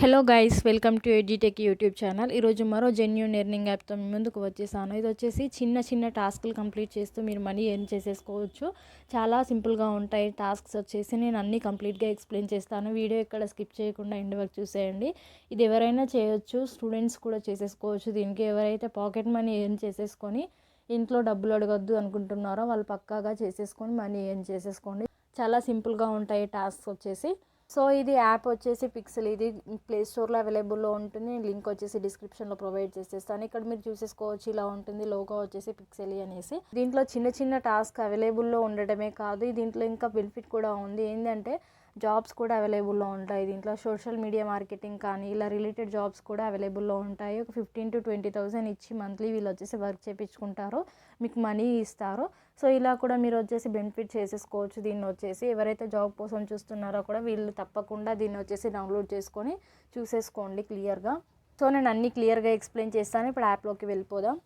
Hello guys, welcome to edu techie YouTube channel. ఈరోజు మరో genuine earning యాప్తో మీ ముందుకు వచ్చేసాను. ఇది వచ్చేసి చిన్న టాస్క్లు కంప్లీట్ చేస్తూ మీరు మనీ ఎర్న్ చేసేసుకోవచ్చు. చాలా సింపుల్గా ఉంటాయి టాస్క్స్ వచ్చేసి. నేను అన్నీ కంప్లీట్గా ఎక్స్ప్లెయిన్ చేస్తాను. వీడియో ఇక్కడ స్కిప్ చేయకుండా ఎండ్ వరకు చూసేయండి. ఇది ఎవరైనా చేయొచ్చు, స్టూడెంట్స్ కూడా చేసేసుకోవచ్చు. దీనికి ఎవరైతే పాకెట్ మనీ ఎర్న్ చేసేసుకొని ఇంట్లో డబ్బులు అడగొద్దు అనుకుంటున్నారో వాళ్ళు పక్కాగా చేసేసుకొని మనీ ఎర్న్ చేసేసుకోండి. చాలా సింపుల్గా ఉంటాయి టాస్క్స్ వచ్చేసి. సో ఇది యాప్ వచ్చేసి పిక్సెల్. ఇది ప్లే స్టోర్లో అవైలబుల్లో ఉంటుంది. లింక్ వచ్చేసి డిస్క్రిప్షన్లో ప్రొవైడ్ చేసేస్తాను. ఇక్కడ మీరు చూసేసుకోవచ్చు, ఇలా ఉంటుంది. లోగో వచ్చేసి పిక్సెల్ అనేసి. దీంట్లో చిన్న టాస్క్ అవైలబుల్లో ఉండడమే కాదు, దీంట్లో ఇంకా బెనిఫిట్ కూడా ఉంది. ఏంటంటే జాబ్స్ కూడా అవైలబుల్లో ఉంటాయి. దీంట్లో సోషల్ మీడియా మార్కెటింగ్ కానీ ఇలా రిలేటెడ్ జాబ్స్ కూడా అవైలబుల్లో ఉంటాయి. ఒక 15,000 to 20,000 ఇచ్చి మంత్లీ వీళ్ళు వచ్చేసి వర్క్ చేయించుకుంటారు, మీకు మనీ ఇస్తారు. సో ఇలా కూడా మీరు వచ్చేసి బెనిఫిట్ చేసేసుకోవచ్చు. దీన్ని వచ్చేసి ఎవరైతే జాబ్ కోసం చూస్తున్నారో కూడా వీళ్ళు తప్పకుండా దీన్ని వచ్చేసి డౌన్లోడ్ చేసుకొని చూసేసుకోండి క్లియర్గా. సో నేను అన్నీ క్లియర్గా ఎక్స్ప్లెయిన్ చేస్తాను. ఇప్పుడు యాప్లోకి వెళ్ళిపోదాం.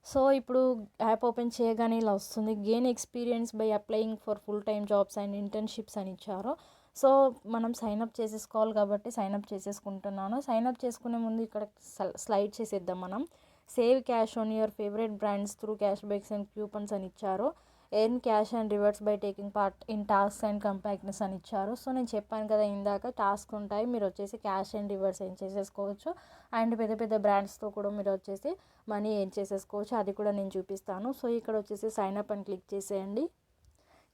సో ఇప్పుడు యాప్ ఓపెన్ చేయగానే ఇలా వస్తుంది. Gain experience by applying for full time jobs and internships అని ఇచ్చారు. సో మనం సైన్అప్ చేసేసుకోవాలి కాబట్టి సైన్అప్ చేసేసుకుంటున్నాను. సైన్అప్ చేసుకునే ముందు ఇక్కడ స్లైడ్ చేసేద్దాం మనం. Save cash on your favourite brands through cash backs and coupons అని ఇచ్చారు. Earn cash and rewards by taking part in task and compactness అని ఇచ్చారు. సో నేను చెప్పాను కదా ఇందాక, టాస్క్ ఉంటాయి, మీరు వచ్చేసి క్యాష్ అండ్ రివర్స్ ఏం చేసేసుకోవచ్చు. అండ్ పెద్ద బ్రాండ్స్తో కూడా మీరు వచ్చేసి మనీ ఏం చేసేసుకోవచ్చు, అది కూడా నేను చూపిస్తాను. సో ఇక్కడ వచ్చేసి సైన్ అప్ అని క్లిక్ చేసేయండి.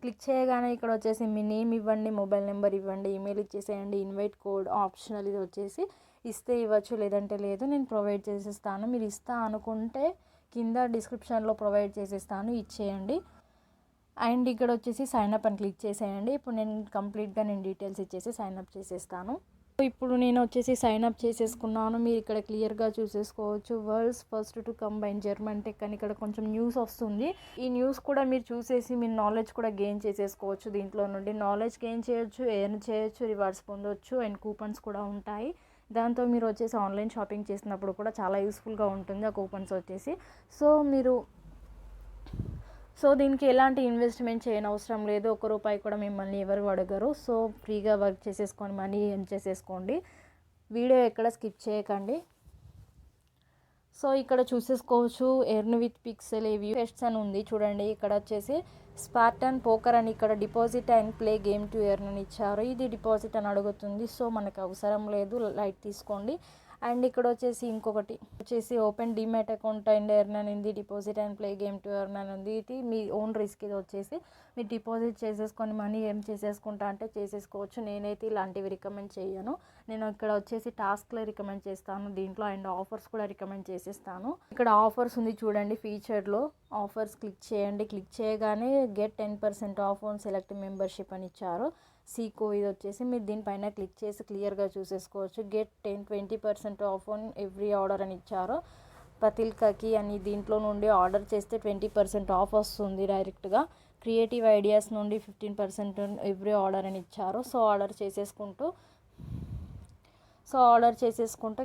క్లిక్ చేయగానే ఇక్కడ వచ్చేసి మీ నేమ్ ఇవ్వండి, మొబైల్ నెంబర్ ఇవ్వండి, ఈమెయిల్ ఇచ్చేసేయండి. ఇన్వైట్ కోడ్ ఆప్షనల్, ఇది వచ్చేసి ఇస్తే ఇవ్వచ్చు, లేదంటే లేదు. నేను ప్రొవైడ్ చేసేస్తాను. మీరు ఇస్తా అనుకుంటే కింద డిస్క్రిప్షన్లో ప్రొవైడ్ చేసేస్తాను, ఇచ్చేయండి. అండ్ ఇక్కడ వచ్చేసి సైన్అప్ అని క్లిక్ చేసేయండి. ఇప్పుడు నేను కంప్లీట్గా డీటెయిల్స్ ఇచ్చేసి సైన్అప్ చేసేస్తాను. ఇప్పుడు నేను వచ్చేసి సైన్అప్ చేసేసుకున్నాను. మీరు ఇక్కడ క్లియర్గా చూసేసుకోవచ్చు. World's first to combine German tech అని ఇక్కడ కొంచెం న్యూస్ వస్తుంది. ఈ న్యూస్ కూడా మీరు చూసేసి మీరు నాలెడ్జ్ కూడా గెయిన్ చేసేసుకోవచ్చు. దీంట్లో నుండి నాలెడ్జ్ గెయిన్ చేయొచ్చు, ఎర్న్ చేయొచ్చు, రివార్డ్స్ పొందొచ్చు, అండ్ కూపన్స్ కూడా ఉంటాయి. దాంతో మీరు వచ్చేసి ఆన్లైన్ షాపింగ్ చేసినప్పుడు కూడా చాలా యూస్ఫుల్గా ఉంటుంది ఆ కూపన్స్ వచ్చేసి. సో దీనికి ఎలాంటి ఇన్వెస్ట్మెంట్ చేయనవసరం లేదు. ₹1 కూడా మిమ్మల్ని ఎవరు అడగరు. సో ఫ్రీగా వర్క్ చేసేసుకొని మనీ ఎర్న్ చేసేసుకోండి. వీడియో ఎక్కడ స్కిప్ చేయకండి. సో ఇక్కడ చూసేసుకోవచ్చు, ఎర్న్ విత్ పిక్సెల్ ఫెస్ట్స్ అని ఉంది చూడండి. ఇక్కడ వచ్చేసి స్పార్టన్ పోకర్ అని ఇక్కడ deposit and play game to earn అని ఇచ్చారు. ఇది డిపాజిట్ అని అడుగుతుంది. సో మనకు అవసరం లేదు, లైట్ తీసుకోండి. అండ్ ఇక్కడ వచ్చేసి ఇంకొకటి వచ్చేసి open demat account and earn అని ఉంది. Deposit and play game to earn అని ఉంది. ఇది మీ ఓన్ రిస్క్. ఇది వచ్చేసి మీరు డిపాజిట్ చేసేసుకొని మనీ ఏం చేసేసుకుంటా అంటే చేసేసుకోవచ్చు. నేనైతే ఇలాంటివి రికమెండ్ చేయను. నేను ఇక్కడ వచ్చేసి టాస్క్లే రికమెండ్ చేస్తాను దీంట్లో, అండ్ ఆఫర్స్ కూడా రికమెండ్ చేసేస్తాను. ఇక్కడ ఆఫర్స్ ఉంది చూడండి, ఫీచర్లో ఆఫర్స్ క్లిక్ చేయండి. క్లిక్ చేయగానే get 10% of on select membership అని ఇచ్చారు. సీకో, ఇది వచ్చేసి మీరు దీనిపైన క్లిక్ చేసి క్లియర్గా చూసేసుకోవచ్చు. Get 10-20% off on every order అని ఇచ్చారు. పతిల్కకి అని దీంట్లో నుండి ఆర్డర్ చేస్తే 20% ఆఫ్ వస్తుంది డైరెక్ట్గా. క్రియేటివ్ ఐడియాస్ నుండి 15% ఎవ్రీ ఆర్డర్ అని ఇచ్చారు. సో ఆర్డర్ చేసేసుకుంటూ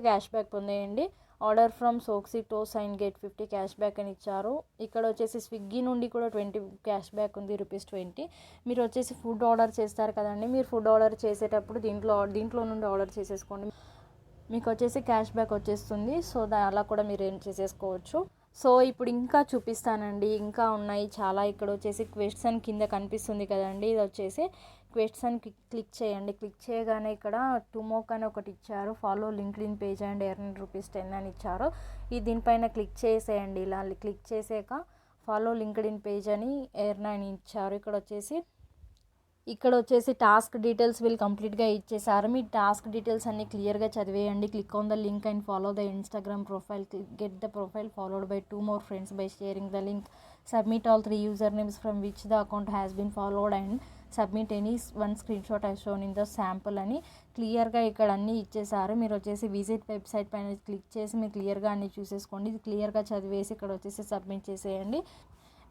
క్యాష్ బ్యాక్ పొందేయండి. Order from Soxytoes and get 50 cash back అని ఇచ్చారు. ఇక్కడ వచ్చేసి స్విగ్గీ నుండి కూడా 20 క్యాష్ బ్యాక్ ఉంది, ₹20. మీరు వచ్చేసి ఫుడ్ ఆర్డర్ చేస్తారు కదండి, మీరు ఫుడ్ ఆర్డర్ చేసేటప్పుడు దీంట్లో నుండి ఆర్డర్ చేసేసుకోండి, మీకు వచ్చేసి క్యాష్ బ్యాక్ వచ్చేస్తుంది. సో అలా కూడా మీరు ఏం చేసేసుకోవచ్చు. సో ఇప్పుడు ఇంకా చూపిస్తానండి, ఇంకా ఉన్నాయి చాలా. ఇక్కడ వచ్చేసి క్వశ్చన్ కింద కనిపిస్తుంది కదండి, ఇది వచ్చేసి క్వశ్చన్ క్లిక్ చేయండి. క్లిక్ చేయగానే ఇక్కడ టుమోక్ అని ఒకటి ఇచ్చారు. Follow LinkedIn page and earn ₹10 అని ఇచ్చారు. దీనిపైన క్లిక్ చేసేయండి. ఇలా క్లిక్ చేసాక ఫాలో లింక్డ్ఇన్ పేజ్ అని ఎర్న్ అని ఇచ్చారు. ఇక్కడ వచ్చేసి టాస్క్ డీటెయిల్స్ వీళ్ళు కంప్లీట్గా ఇచ్చేసారు. మీ టాస్క్ డీటెయిల్స్ అన్ని క్లియర్గా చదివేయండి. Click on the link and follow the Instagram profile. Get the profile followed by 2 more friends by sharing the link. Submit all 3 user names from which the account has been followed and submit any 1 screenshot as shown in the sample అని క్లియర్గా ఇక్కడ అన్నీ ఇచ్చేసారు. మీరు వచ్చేసి visit website పైన click చేసి మీరు క్లియర్గా అన్నీ చూసేసుకోండి. ఇది క్లియర్గా చదివేసి ఇక్కడ వచ్చేసి సబ్మిట్ చేసేయండి.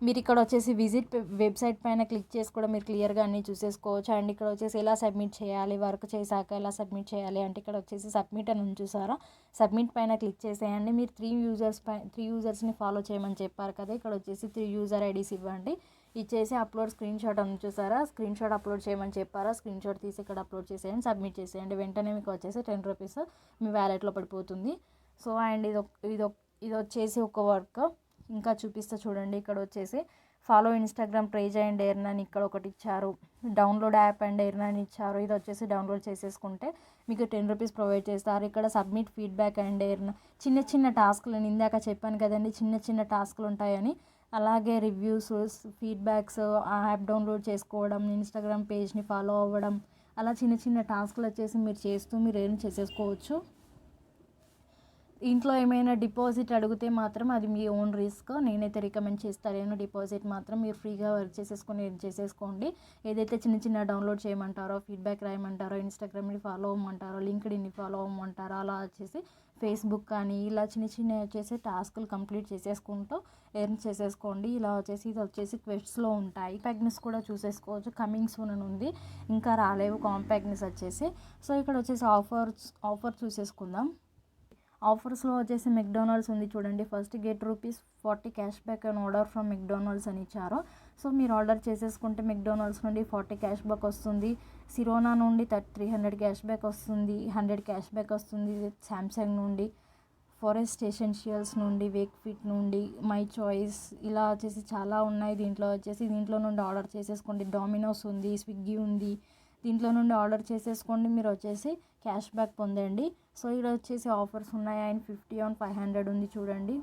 మీరు ఇక్కడ వచ్చేసి విజిట్ వెబ్సైట్ పైన క్లిక్ చేసి కూడా మీరు క్లియర్గా అన్నీ చూసేసుకోవచ్చు. అండ్ ఇక్కడ వచ్చేసి ఎలా సబ్మిట్ చేయాలి, వర్క్ చేశాక ఎలా సబ్మిట్ చేయాలి అంటే ఇక్కడ వచ్చేసి సబ్మిట్ అని ఉంది చూసారా, సబ్మిట్ పైన క్లిక్ చేసేయండి. మీరు 3 యూజర్స్ని ఫాలో చేయమని చెప్పారు కదా, ఇక్కడ వచ్చేసి 3 యూజర్ ఐడీస్ ఇవ్వండి. ఇచ్చేసి అప్లోడ్ స్క్రీన్ షాట్ అని చూసారా, స్క్రీన్ షాట్ అప్లోడ్ చేయమని చెప్పారా, స్క్రీన్ షాట్ తీసి ఇక్కడ అప్లోడ్ చేసేయండి, సబ్మిట్ చేసేయండి. వెంటనే మీకు వచ్చేసి 10 రూపీస్ మీ వ్యాలెట్లో పడిపోతుంది. సో అండ్ ఇది వచ్చేసి ఒక వర్క్ ఇంకా చూపిస్తా చూడండి. ఇక్కడ వచ్చేసి follow Instagram page and earn అని ఇక్కడ ఒకటి ఇచ్చారు, డౌన్లోడ్ యాప్ అండ్ ఎర్న్ అని ఇచ్చారు. ఇది వచ్చేసి డౌన్లోడ్ చేసేసుకుంటే మీకు 10 రూపీస్ ప్రొవైడ్ చేస్తారు. ఇక్కడ సబ్మిట్ ఫీడ్బ్యాక్ అండ్ ఎర్న్ చిన్న టాస్క్లు, నేను ఇందాక చెప్పాను కదండి చిన్న టాస్క్లు ఉంటాయని, అలాగే రివ్యూస్, ఫీడ్బ్యాక్స్, ఆ యాప్ డౌన్లోడ్ చేసుకోవడం, ఇన్స్టాగ్రామ్ పేజ్ని ఫాలో అవ్వడం, అలా చిన్న టాస్క్లు వచ్చేసి మీరు చేస్తూ మీరు ఎర్న్ చేసేసుకోవచ్చు. ఇంట్లో ఏమైనా డిపాజిట్ అడిగితే మాత్రం అది మీ ఓన్ రిస్క్, నేనైతే రికమెండ్ చేస్తాను. డిపాజిట్ మాత్రం మీరు ఫ్రీగా వర్క్ చేసేసుకోండి. ఏదైతే చిన్న డౌన్లోడ్ చేయమంటారో, ఫీడ్బ్యాక్ రాయమంటారో, ఇన్స్టాగ్రామ్ని ఫాలో అవ్వమంటారో, లింక్డ్ఇన్ని ఫాలో అవ్వమంటారో, అలా వచ్చేసి ఫేస్బుక్ కానీ ఇలా చిన్న వచ్చేసి టాస్కులు కంప్లీట్ చేసేసుకుంటూ ఎర్న్ చేసేసుకోండి. ఇలా వచ్చేసి ఇది వచ్చేసి క్వెస్ట్స్లో ఉంటాయి. కాంపాక్ట్నెస్ కూడా చూసేసుకోవచ్చు, కమింగ్ సూన్ అని ఉంది, ఇంకా రాలేవు కాంపాక్ట్నెస్ వచ్చేసి. సో ఇక్కడ వచ్చేసి ఆఫర్ చూసేసుకుందాం. ఆఫర్స్లో వచ్చేసి మెక్డొనాల్డ్స్ ఉంది చూడండి. First get ₹40 cash back and order from McDonald's అని ఇచ్చారు. సో మీరు ఆర్డర్ చేసేసుకుంటే మెక్డొనాల్డ్స్ నుండి 40 క్యాష్ బ్యాక్ వస్తుంది, సిరోనా నుండి 300 క్యాష్ బ్యాక్ వస్తుంది, 100 క్యాష్ బ్యాక్ వస్తుంది, శాంసంగ్ నుండి, ఫారెస్ట్ ఎసెన్షియల్స్ నుండి, వేక్ఫిట్ నుండి, మై చాయిస్, ఇలా వచ్చేసి చాలా ఉన్నాయి. దీంట్లో నుండి ఆర్డర్ చేసేసుకోండి. డామినోస్ ఉంది, స్విగ్గీ ఉంది, దీంట్లో నుండి ఆర్డర్ చేసేసుకోండి, మీరు వచ్చేసి క్యాష్ బ్యాక్ పొందండి. సో ఇక్కడ వచ్చేసి ఆఫర్స్ ఉన్నాయి. అండ్ 50 on 500 ఉంది చూడండి,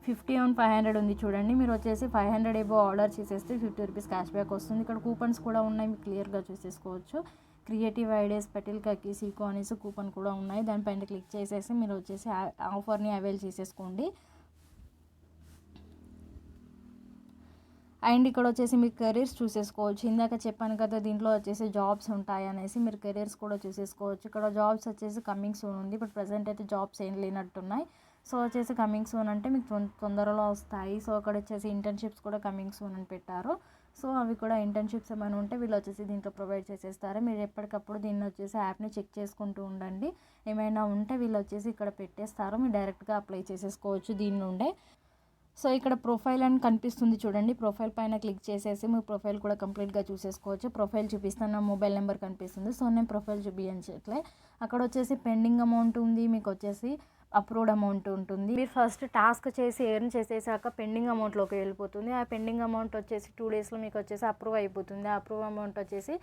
50 on 500 ఉంది చూడండి. మీరు వచ్చేసి 500 ఎబో ఆర్డర్ చేసేస్తే 50 రూపీస్ క్యాష్ బ్యాక్ వస్తుంది. ఇక్కడ కూపన్స్ కూడా ఉన్నాయి, మీకు క్లియర్గా చూసేసుకోవచ్చు. క్రియేటివ్ ఐడియాస్, పెటిల్ కకీ, సీకో అనేసి కూపన్ కూడా ఉన్నాయి. దానిపైన క్లిక్ చేసేసి మీరు వచ్చేసి ఆఫర్ని అవైల్ చేసేసుకోండి. అండ్ ఇక్కడ వచ్చేసి మీరు కెరీర్స్ చూసేసుకోవచ్చు. ఇందాక చెప్పాను కదా దీంట్లో వచ్చేసి జాబ్స్ ఉంటాయి అనేసి, మీరు కెరీర్స్ కూడా చూసేసుకోవచ్చు. ఇక్కడ జాబ్స్ వచ్చేసి కమింగ్ సూన్ ఉంది, బట్ ప్రజెంట్ అయితే జాబ్స్ ఏం లేనట్టున్నాయి. సో వచ్చేసి కమింగ్ సూన్ అంటే మీకు తొందరలో వస్తాయి. సో అక్కడ వచ్చేసి ఇంటర్న్షిప్స్ కూడా కమింగ్ సూన్ అని పెట్టారు. సో అవి కూడా ఇంటర్న్షిప్స్ ఏమైనా ఉంటే వీళ్ళు వచ్చేసి దీంట్లో ప్రొవైడ్ చేసేస్తారు. మీరు ఎప్పటికప్పుడు దీన్ని వచ్చేసి యాప్ని చెక్ చేసుకుంటూ ఉండండి. ఏమైనా ఉంటే వీళ్ళు వచ్చేసి ఇక్కడ పెట్టేస్తారు, మీరు డైరెక్ట్గా అప్లై చేసేసుకోవచ్చు దీని నుండే. సో ఇక్కడ ప్రొఫైల్ అని కనిపిస్తుంది చూడండి, ప్రొఫైల్ పైన క్లిక్ చేసేసి మీ ప్రొఫైల్ కూడా కంప్లీట్గా చూసేసుకోవచ్చు. ప్రొఫైల్ చూపిస్తాను, నా మొబైల్ నెంబర్ కనిపిస్తుంది. సో నేను ప్రొఫైల్ చూపించట్లే. అక్కడ వచ్చేసి పెండింగ్ అమౌంట్ ఉంది, మీకు వచ్చేసి అప్రూవ్డ్ అమౌంట్ ఉంటుంది. మీరు ఫస్ట్ టాస్క్ చేసి ఎర్న్ చేసేసాక పెండింగ్ అమౌంట్లోకి వెళ్ళిపోతుంది. ఆ పెండింగ్ అమౌంట్ వచ్చేసి 2 డేస్లో మీకు వచ్చేసి అప్రూవ్ అయిపోతుంది. ఆ అప్రూవ్ అమౌంట్ వచ్చేసి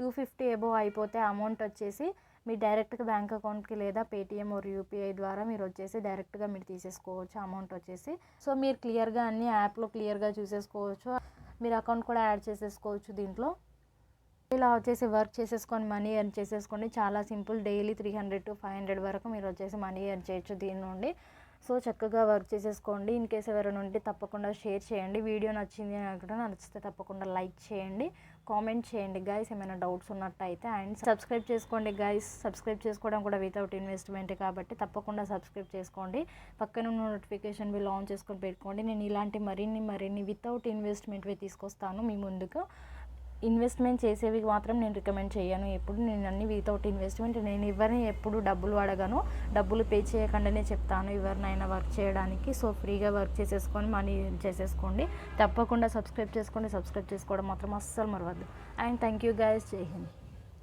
250 ఎబో అయిపోతే అమౌంట్ వచ్చేసి మీ డైరెక్ట్గా బ్యాంక్ అకౌంట్కి లేదా పేటిఎం or యూపీఐ ద్వారా మీరు వచ్చేసి డైరెక్ట్గా మీరు తీసేసుకోవచ్చు అమౌంట్ వచ్చేసి. సో మీరు క్లియర్గా అన్ని యాప్లో క్లియర్గా చూసేసుకోవచ్చు. మీరు అకౌంట్ కూడా యాడ్ చేసేసుకోవచ్చు దీంట్లో. ఇలా వచ్చేసి వర్క్ చేసేసుకొని మనీ ఎర్న్ చేసేసుకోండి. చాలా సింపుల్, డైలీ 300 to 500 వరకు మీరు వచ్చేసి మనీ ఎర్న్ చేయొచ్చు దీని నుండి. సో చక్కగా వర్క్ చేసేసుకోండి. ఇన్ కేసు ఎవరైనా ఉంటే తప్పకుండా షేర్ చేయండి. వీడియో నచ్చింది అని అనుకుంటున్నా, నచ్చితే తప్పకుండా లైక్ చేయండి, కామెంట్ చేయండి గైస్ ఏమైనా డౌట్స్ ఉన్నట్టయితే. అండ్ సబ్స్క్రైబ్ చేసుకోండి గైస్. సబ్స్క్రైబ్ చేసుకోవడం కూడా వితౌట్ ఇన్వెస్ట్మెంట్ కాబట్టి తప్పకుండా సబ్స్క్రైబ్ చేసుకోండి. పక్కన ఉన్న నోటిఫికేషన్ బిల్ ఆన్ చేసుకొని పెట్టుకోండి. నేను ఇలాంటి మరిన్ని వితౌట్ ఇన్వెస్ట్మెంట్వి తీసుకొస్తాను మీ ముందుకు. ఇన్వెస్ట్మెంట్ చేసేవి మాత్రం నేను రికమెండ్ చేయను ఎప్పుడు. నేను అన్ని వితౌట్ ఇన్వెస్ట్మెంట్, నేను ఎవరిని ఎప్పుడు డబ్బులు అడగను, డబ్బులు పే చేయకుండానే చెప్తాను ఎవరినైనా వర్క్ చేయడానికి. సో ఫ్రీగా వర్క్ చేసేసుకొని మనీ చేసేసుకోండి. తప్పకుండా సబ్స్క్రైబ్ చేసుకోండి. సబ్స్క్రైబ్ చేసుకోవడం మాత్రం అస్సలు మరవద్దు. And thank you guys. Jai Hind.